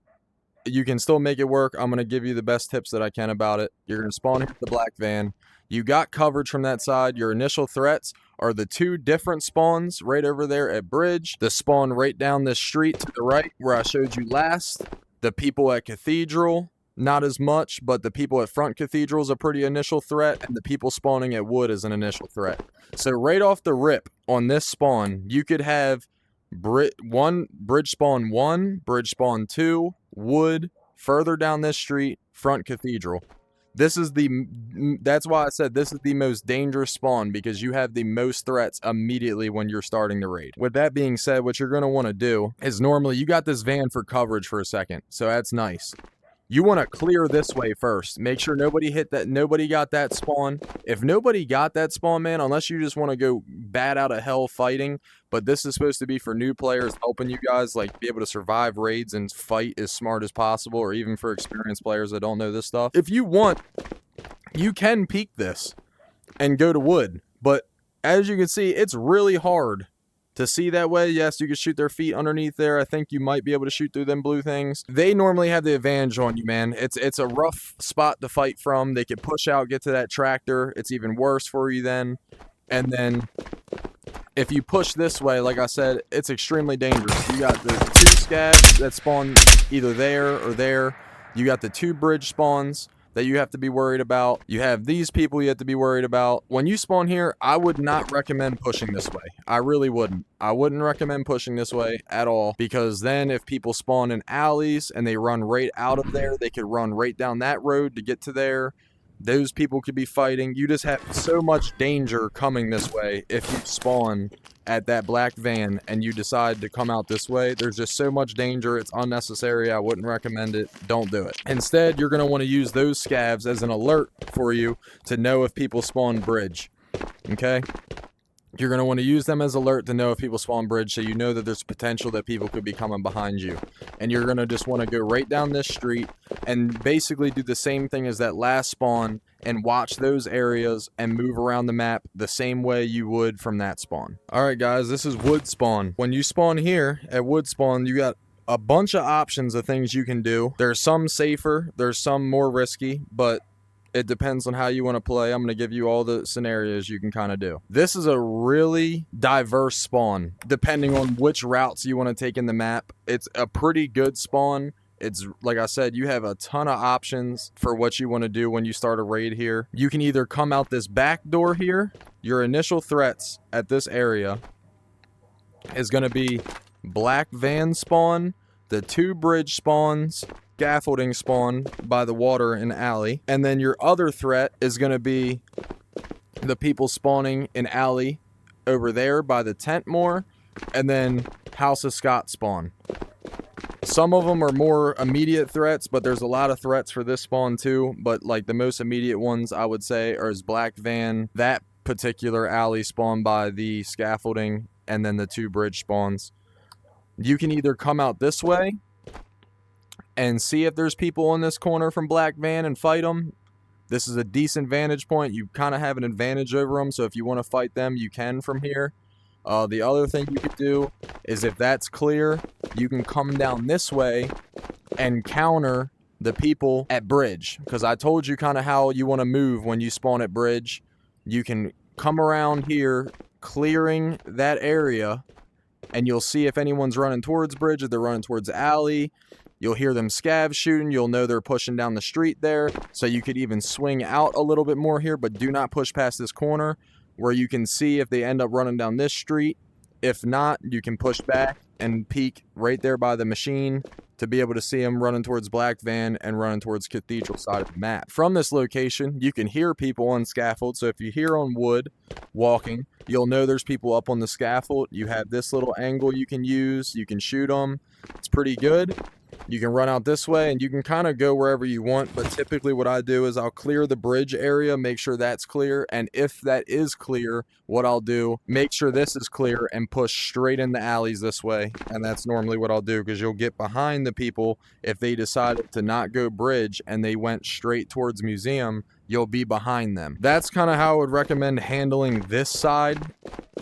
S1: you can still make it work. I'm going to give you the best tips that I can about it. You're going to spawn here with the black van. You got coverage from that side. Your initial threats are the 2 different spawns right over there at bridge. The spawn right down this street to the right where I showed you last. The people at Cathedral, not as much, but the people at front Cathedral is a pretty initial threat, and the people spawning at Wood is an initial threat. So right off the rip on this spawn, you could have bridge spawn 1, bridge spawn 2, Wood, further down this street, front Cathedral. That's why I said this is the most dangerous spawn, because you have the most threats immediately when you're starting the raid. With that being said, what you're going to want to do is normally you got this van for coverage for a second, so that's nice. you want to clear this way first. Make sure nobody hit that, nobody got that spawn. If nobody got that spawn, man, unless you just want to go bat out of hell fighting, but this is supposed to be for new players, helping you guys like be able to survive raids and fight as smart as possible, or even for experienced players that don't know this stuff. If you want, you can peek this and go to wood, but as you can see, it's really hard to see that way. Yes, you can shoot their feet underneath there. I think you might be able to shoot through them blue things. They normally have the advantage on you, man. It's a rough spot to fight from. They can push out, get to that tractor. It's even worse for you then. And then if you push this way, like I said, it's extremely dangerous. You got the 2 scabs that spawn either there or there. You got the 2 bridge spawns that you have to be worried about. You have these people you have to be worried about. When you spawn here, I would not recommend pushing this way. I really wouldn't. I wouldn't recommend pushing this way at all, because then if people spawn in alleys and they run right out of there, they could run right down that road to get to there. Those people could be fighting. You just have so much danger coming this way if you spawn at that black van and you decide to come out this way. There's just so much danger. It's unnecessary. I wouldn't recommend it. Don't do it. Instead, you're going to want to use those scavs as an alert for you to know if people spawn bridge. Okay? You're going to want to use them as alert to know if people spawn bridge, so you know that there's potential that people could be coming behind you. And you're going to just want to go right down this street and basically do the same thing as that last spawn and watch those areas and move around the map the same way you would from that spawn. Alright guys, this is wood spawn. When you spawn here at wood spawn, you got a bunch of options of things you can do. There's some safer, there's some more risky, but it depends on how you want to play. I'm going to give you all the scenarios you can kind of do. This is a really diverse spawn, depending on which routes you want to take in the map. It's a pretty good spawn. It's, like I said, you have a ton of options for what you want to do when you start a raid here. You can either come out this back door here. Your initial threats at this area is going to be black van spawn, the 2 bridge spawns, scaffolding spawn by the water in alley, and then your other threat is going to be the people spawning in alley over there by the tent more, and then House of Scott spawn. Some of them are more immediate threats, but there's a lot of threats for this spawn too. But like the most immediate ones I would say are black van, that particular alley spawn by the scaffolding, and then the 2 bridge spawns. You can either come out this way and see if there's people in this corner from black van and fight them. This is a decent vantage point. You kind of have an advantage over them, so if you want to fight them, you can from here. The other thing you could do is, if that's clear, you can come down this way and counter the people at bridge, because I told you kind of how you want to move when you spawn at bridge. You can come around here, clearing that area, and you'll see if anyone's running towards bridge, if they're running towards alley. You'll hear them scavs shooting. You'll know they're pushing down the street there. So you could even swing out a little bit more here, but do not push past this corner, where you can see if they end up running down this street. If not, you can push back and peek right there by the machine to be able to see them running towards black van and running towards Cathedral side of the map. From this location, you can hear people on scaffold. So if you hear on wood walking, you'll know there's people up on the scaffold. You have this little angle you can use. You can shoot them. It's pretty good. You can run out this way and you can kind of go wherever you want, but typically what I do is I'll clear the bridge area, make sure that's clear, and if that is clear, what I'll do, make sure this is clear and push straight in the alleys this way. And that's normally what I'll do, because you'll get behind the people if they decided to not go bridge and they went straight towards museum. You'll be behind them. That's kind of how I would recommend handling this side.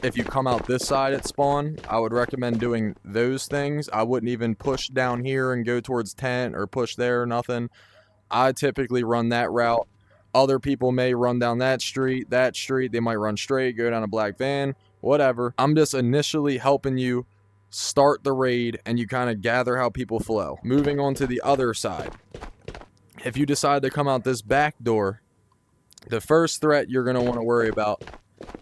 S1: If you come out this side at spawn, I would recommend doing those things. I wouldn't even push down here and go towards tent or push there or nothing. I typically run that route. Other people may run down that street. They might run straight, go down a black van, whatever. I'm just initially helping you start the raid and you kind of gather how people flow. Moving on to the other side. If you decide to come out this back door, the first threat you're going to want to worry about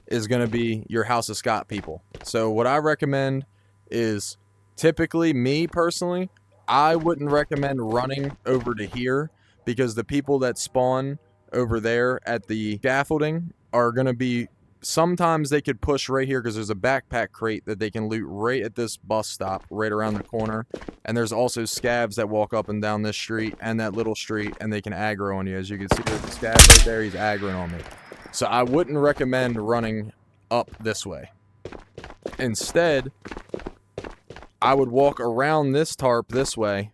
S1: is going to be your House of Scott people. So what I recommend is, typically, me personally, I wouldn't recommend running over to here, because the people that spawn over there at the scaffolding are going to be Sometimes they could push right here because there's a backpack crate that they can loot right at this bus stop right around the corner. And there's also scavs that walk up and down this street and that little street, and they can aggro on you. As you can see, there's the scav right there. He's aggroing on me. So I wouldn't recommend running up this way. Instead, I would walk around this tarp this way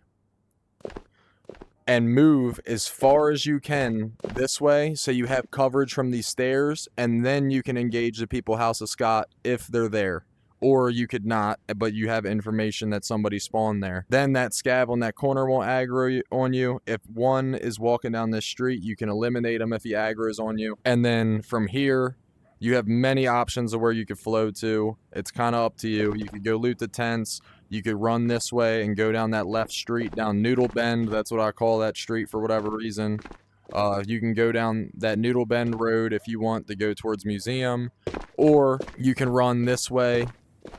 S1: and move as far as you can this way so you have coverage from these stairs, and then you can engage the people House of Scott if they're there. Or you could not, but you have information that somebody spawned there. Then that scav on that corner won't aggro on you. If one is walking down this street, you can eliminate him if he aggroes on you. And then from here, you have many options of where you could flow to. It's kind of up to you. You could go loot the tents. You could run this way and go down that left street, down Noodle Bend. That's what I call that street for whatever reason. You can go down that Noodle Bend road if you want to go towards Museum. Or you can run this way,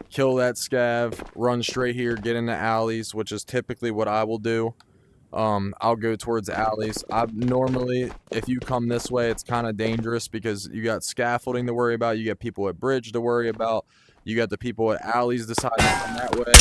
S1: kill that scav, run straight here, get into alleys, which is typically what I will do. I'll go towards alleys. Normally, if you come this way, it's kind of dangerous because you got scaffolding to worry about. You got people at bridge to worry about. You got the people at alleys deciding to come that way.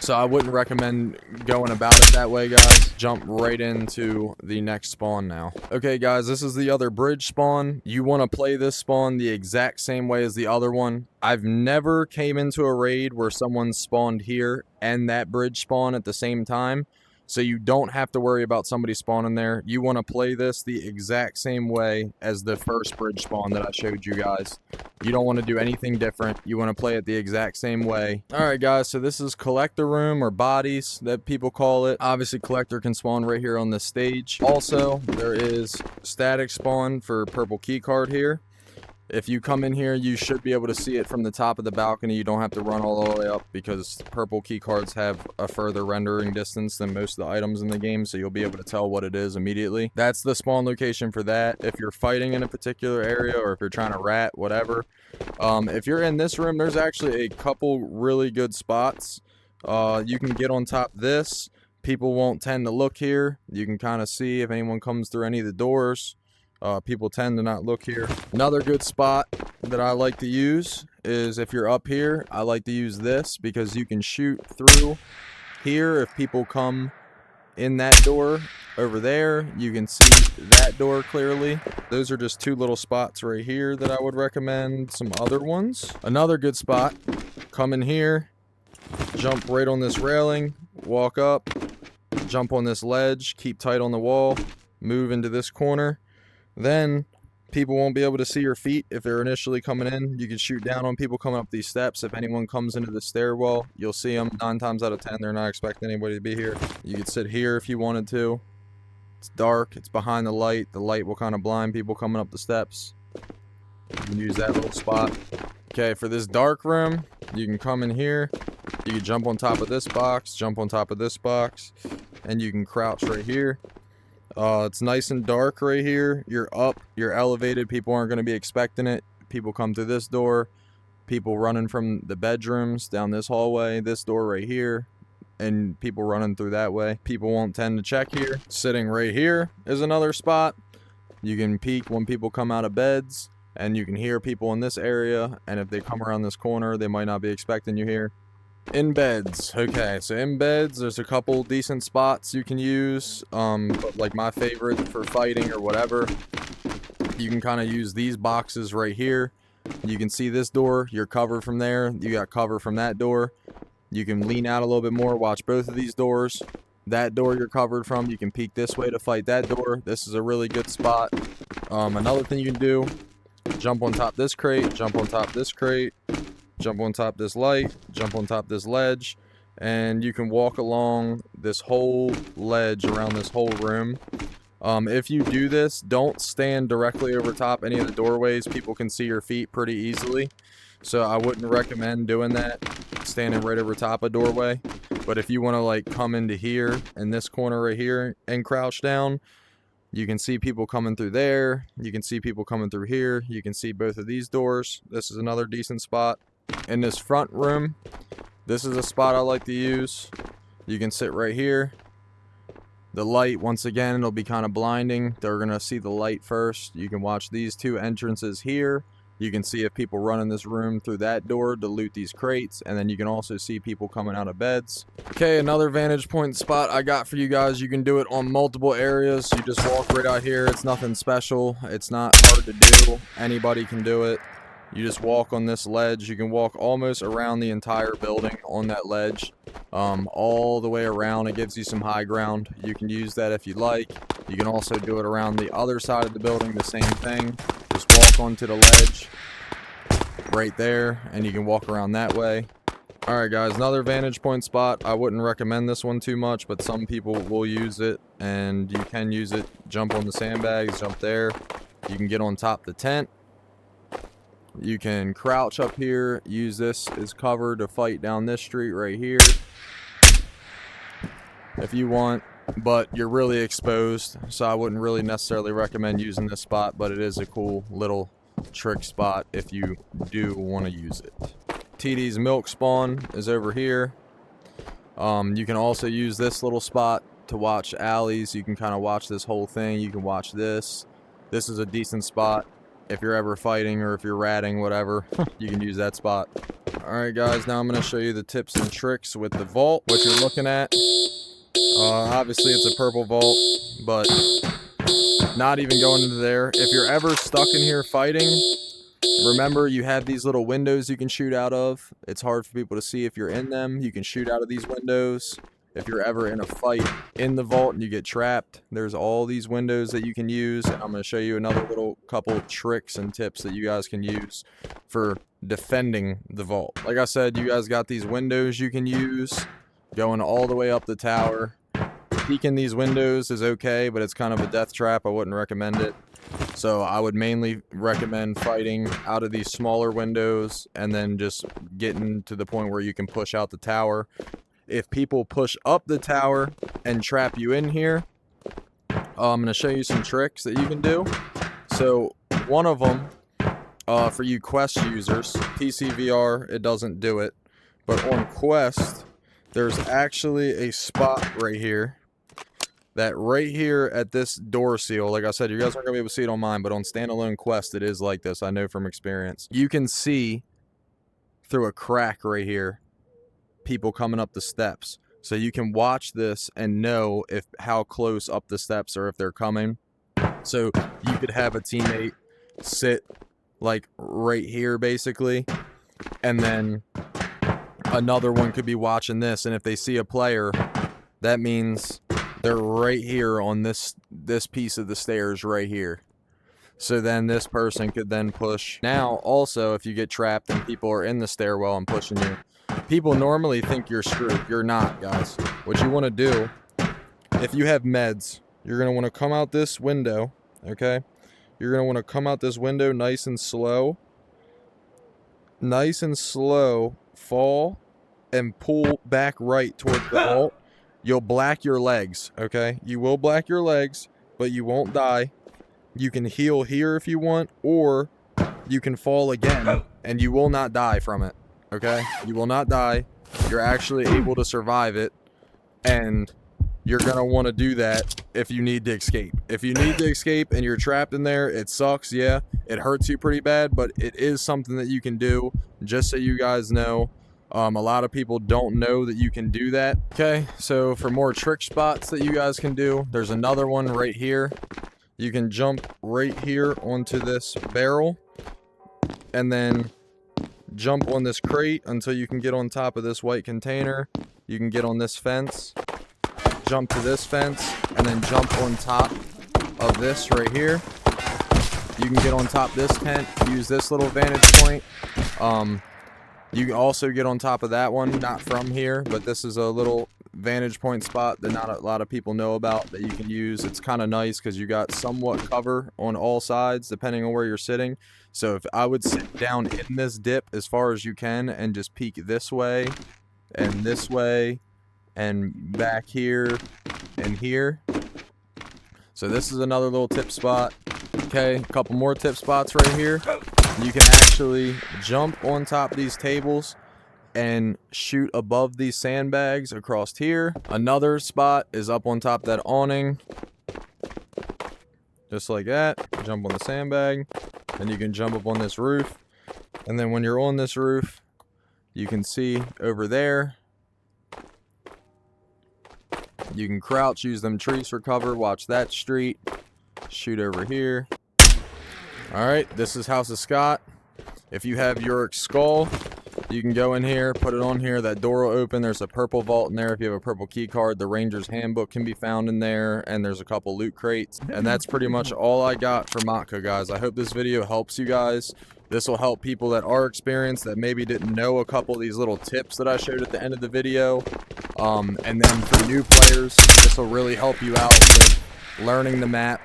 S1: So I wouldn't recommend going about it that way, guys. Jump right into the next spawn now. Okay, guys, this is the other bridge spawn. You want to play this spawn the exact same way as the other one. I've never came into a raid where someone spawned here and that bridge spawn at the same time. So you don't have to worry about somebody spawning there. You want to play this the exact same way as the first bridge spawn that I showed you guys. You don't want to do anything different. You want to play it the exact same way. Alright guys, so this is collector room, or bodies that people call it. Obviously collector can spawn right here on this stage. Also, there is static spawn for purple key card here. If you come in here, you should be able to see it from the top of the balcony. You don't have to run all the way up because purple key cards have a further rendering distance than most of the items in the game, so you'll be able to tell what it is immediately. That's the spawn location for that. If you're fighting in a particular area, or if you're trying to rat, whatever. If you're in this room, there's actually a couple really good spots. You can get on top of this. People won't tend to look here. You can kind of see if anyone comes through any of the doors. People tend to not look here. Another good spot that I like to use is if you're up here, I like to use this because you can shoot through here. If people come in that door over there, you can see that door clearly. Those are just two little spots right here that I would recommend. Some other ones. Another good spot, come in here, jump right on this railing, walk up, jump on this ledge, keep tight on the wall, move into this corner. Then people won't be able to see your feet if they're initially coming in. You can shoot down on people coming up these steps. If anyone comes into the stairwell, you'll see them 9 times out of 10. They're not expecting anybody to be here. You could sit here if you wanted to. It's dark. It's behind the light. The light will kind of blind people coming up the steps. You can use that little spot. Okay, for this dark room, you can come in here. You can jump on top of this box, jump on top of this box, and you can crouch right here. It's nice and dark right here. You're up, you're elevated. People aren't going to be expecting it. People come through this door. People running from the bedrooms down this hallway, this door right here, and people running through that way. People won't tend to check here. Sitting right here is another spot. You can peek when people come out of beds, and you can hear people in this area, and if they come around this corner, they might not be expecting you here. In beds. Okay, so in beds, there's a couple decent spots you can use. But like my favorite for fighting or whatever, you can kind of use these boxes right here. You can see this door, you're covered from there. You got cover from that door. You can lean out a little bit more, watch both of these doors. That door you're covered from, you can peek this way to fight that door. This is a really good spot. Another thing you can do, jump on top this crate, jump on top this crate, jump on top this light, jump on top this ledge, and you can walk along this whole ledge around this whole room. If you do this, don't stand directly over top any of the doorways. People can see your feet pretty easily, so I wouldn't recommend doing that, standing right over top a doorway. But if you want to like come into here in this corner right here and crouch down, you can see people coming through there. You can see people coming through here. You can see both of these doors. This is another decent spot. In this front room, this is a spot I like to use. You can sit right here. The light, once again, it'll be kind of blinding. They're going to see the light first. You can watch these two entrances here You can see if people run in this room through that door to loot these crates, and then you can also see people coming out of beds. Okay, another vantage point spot I got for you guys. You can do it on multiple areas. You just walk right out here. It's nothing special. It's not hard to do. Anybody can do it. You just walk on this ledge. You can walk almost around the entire building on that ledge, all the way around. It gives you some high ground. You can use that if you like. You can also do it around the other side of the building, the same thing. Just walk onto the ledge right there, and you can walk around that way. Alright guys, another vantage point spot. I wouldn't recommend this one too much, but some people will use it, and you can use it. Jump on the sandbags, jump there. You can get on top of the tent. You can crouch up here, use this as cover to fight down this street right here if you want, but you're really exposed, so I wouldn't really necessarily recommend using this spot, but it is a cool little trick spot if you do want to use it. TD's milk spawn is over here. You can also use this little spot to watch alleys. You can kind of watch this whole thing. You can watch this. This is a decent spot if you're ever fighting or if you're ratting, whatever. You can use that spot. Alright guys, now I'm going to show you the tips and tricks with the vault. What you're looking at, obviously it's a purple vault, but not even going into there. If you're ever stuck in here fighting, remember you have these little windows you can shoot out of. It's hard for people to see if you're in them. You can shoot out of these windows. If you're ever in a fight in the vault and you get trapped, there's all these windows that you can use. And I'm going to show you another little couple tricks and tips that you guys can use for defending the vault. Like I said, you guys got these windows you can use going all the way up the tower. Peeking these windows is okay, but it's kind of a death trap. I wouldn't recommend it. So I would mainly recommend fighting out of these smaller windows and then just getting to the point where you can push out the tower. If people push up the tower and trap you in here, I'm going to show you some tricks that you can do. So one of them, for you Quest users, PCVR, it doesn't do it. But on Quest, there's actually a spot right here. That right here at this door seal, like I said, you guys aren't going to be able to see it on mine, but on standalone Quest, it is like this. I know from experience. You can see through a crack right here people coming up the steps. So you can watch this and know if how close up the steps or if they're coming. So you could have a teammate sit like right here basically, and then another one could be watching this, and if they see a player, that means they're right here on this piece of the stairs right here. So then this person could then push. Now also, if you get trapped and people are in the stairwell and pushing you, people normally think you're screwed. You're not, guys. What you want to do, if you have meds, you're going to want to come out this window, okay? You're going to want to come out this window nice and slow. Nice and slow. Fall and pull back right towards the vault. You'll black your legs, okay? You will black your legs, but you won't die. You can heal here if you want, or you can fall again, and you will not die from it, okay? You will not die. You're actually able to survive it, and you're going to want to do that if you need to escape. If you need to escape and you're trapped in there, it sucks, yeah. It hurts you pretty bad, but it is something that you can do, just so you guys know. A lot of people don't know that you can do that. Okay, so for more trick spots that you guys can do, there's another one right here. You can jump right here onto this barrel and then jump on this crate until you can get on top of this white container. You can get on this fence, jump to this fence, and then jump on top of this right here. You can get on top of this tent, use this little vantage point. You can also get on top of that one, not from here, but this is a little vantage point spot that not a lot of people know about that you can use. It's kind of nice because you got somewhat cover on all sides depending on where you're sitting. So if I would sit down in this dip as far as you can and just peek this way and back here and here. So this is another little tip spot. Okay, a couple more tip spots right here. You can actually jump on top of these tables and shoot above these sandbags across here. Another spot is up on top of that awning. Just like that. Jump on the sandbag. and you can jump up on this roof. And then when you're on this roof, you can see over there, you can crouch, use them trees for cover, watch that street, shoot over here. Alright, this is House of Scott. If you have Yorick's skull, you can go in here, put it on here, that door will open, there's a purple vault in there. If you have a purple key card, the Ranger's Handbook can be found in there, and there's a couple loot crates. And that's pretty much all I got for Matka, guys. I hope this video helps you guys. This will help people that are experienced, that maybe didn't know a couple of these little tips that I showed at the end of the video. And then for new players, this will really help you out with learning the map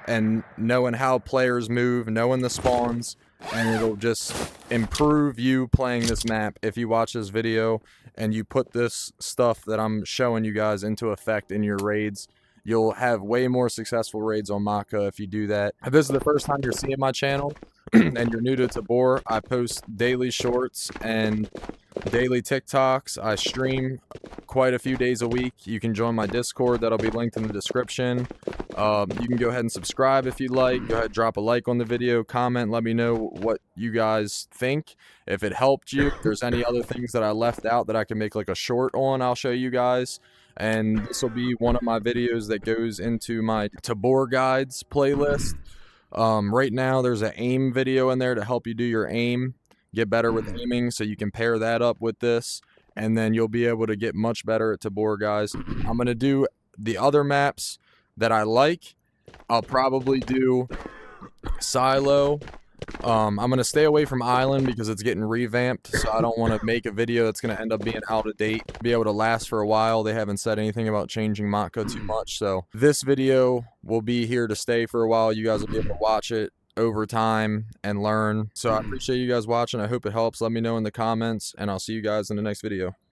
S1: and knowing how players move, knowing the spawns, and it'll just improve you playing this map. If you watch this video and you put this stuff that I'm showing you guys into effect in your raids, you'll have way more successful raids on Matka if you do that. If this is the first time you're seeing my channel and you're new to Tabor, I post daily shorts and daily TikToks. I stream quite a few days a week. You can join my Discord, that'll be linked in the description. You can go ahead and subscribe if you'd like. Go ahead, drop a like on the video, comment, let me know what you guys think. If it helped you, if there's any other things that I left out that I can make like a short on, I'll show you guys. And this will be one of my videos that goes into my Tabor guides playlist. Right now there's an aim video in there to help you do your aim, get better with aiming, so you can pair that up with this, and then you'll be able to get much better at Tabor, guys. I'm gonna do the other maps that I like. I'll probably do Silo. I'm gonna stay away from Island because it's getting revamped, so I don't want to make a video that's gonna end up being out of date, be able to last for a while. They haven't said anything about changing Matka too much, so this video will be here to stay for a while. You guys will be able to watch it over time and learn. So I appreciate you guys watching. I hope it helps. Let me know in the comments, and I'll see you guys in the next video.